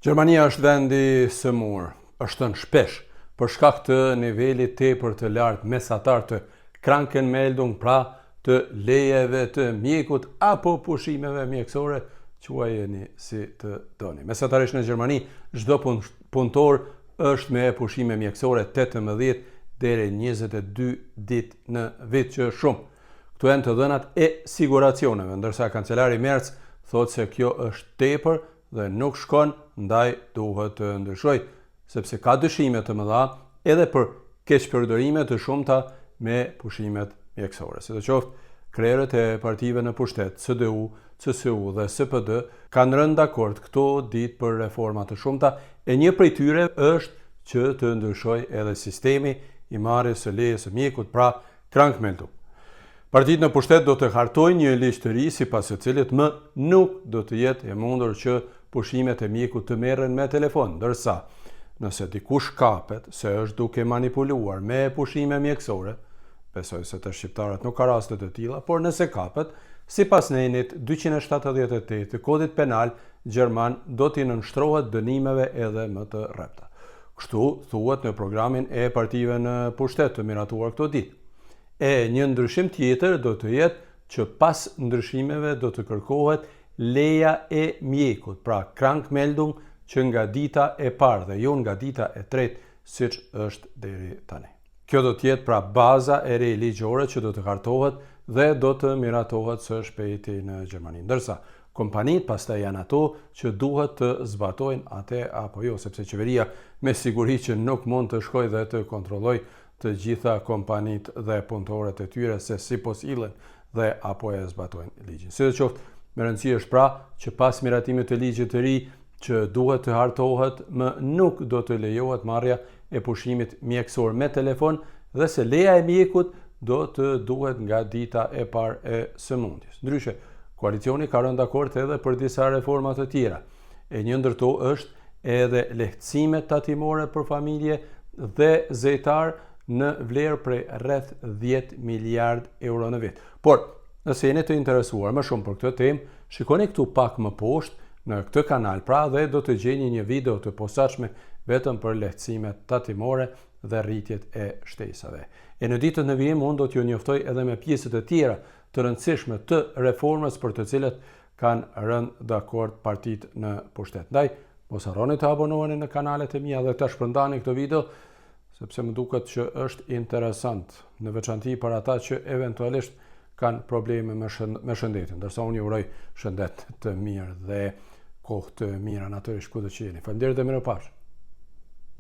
Gjermania është vendi sëmur, është në shpesh për shkak të nivelit tepër të lartë mesatar të Krankenmeldung, pra të lejeve të mjekut apo pushimeve mjekësore, quajeni si të doni. Mesatarisht në Gjermani, çdo punëtor është me pushime mjekësore 18 deri 22 ditë në vit, që është shumë. Këto janë të dhënat e siguracioneve, ndërsa kancelari Merz thotë se kjo është tepër dhe nuk shkon, ndaj duhet të ndryshoj, sepse ka dyshime të mëdha edhe për keqpërdorime të shumta me pushimet mjekësore. Sidoqoftë, krerët e partive në pushtet, CDU, CSU dhe SPD kanë rënë dakord këto ditë për reforma të shumta, e një prej tyre është që të ndryshoj edhe sistemi i marrjes së lejes së mjekut, pra Krankmeldung. Partitë në pushtet do të hartojnë një ligj të ri sipas së cilit më nuk do të jetë e mundur që pushimet e mjekut të merren me telefon, ndërsa nëse dikush kapet se është duke manipuluar me pushime mjekësore, besoj se të shqiptarët nuk ka raste të tilla, por nëse kapet, sipas nenit 278 të kodit penal gjerman, do t'i nënshtrohet dënimeve edhe më të rrepta. Kështu thuhet në programin e partive në pushtet të miratuar këto ditë. E një ndryshim tjetër do të jetë që pas ndryshimeve do të kërkohet leja e mjekut, pra Krankmeldung, që nga dita e parë dhe jo nga dita e tretë, siç është deri tani. Kjo do të jetë pra baza e re ligjore që do të hartohet dhe do të miratohet së shpejti në Gjermani. Ndërsa kompanitë pastaj janë ato që duhet të zbatojnë atë apo jo, sepse qeveria me siguri që nuk mund të shkojë dhe të kontrollojë të gjitha kompanitë dhe punëtorët e tyre se si po sillen dhe apo e zbatojnë ligjin. Sidoqoftë, me rëndësi është pra që pas miratimit të ligjit të ri që duhet të hartohet, më nuk do të lejohet marrja e pushimit mjekësor me telefon dhe se leja e mjekut do të duhet nga dita e parë e sëmundjes. Ndryshe, koalicioni ka rënë dakord edhe për disa reforma të tjera. E një ndër to është edhe lehtësimet tatimore për familje dhe zejtar në vlerë prej rreth 10 miliard euro në vit. Por, nëse jeni të interesuar më shumë për këtë temë, shikoni këtu pak më poshtë në këtë kanal, pra, dhe do të gjeni një video të posaçme vetëm për lehtësimet tatimore dhe rritjet e shtesave. E në ditët në vijim unë do t'ju njoftoj edhe me pjesët e tjera të rëndësishme të reformës për të cilat kanë rënë dakord partitë në pushtet. Ndaj, mos harroni të abonoheni në kanalet e mia dhe të shpërndani këtë video, sepse më duket që është interesant, në veçanti për ata që eventualisht kanë probleme me shëndetin, ndërsa unë ju uroj shëndet të mirë dhe kohë të mira natyrisht kudo që jeni. Faleminderit dhe mirëpafshim.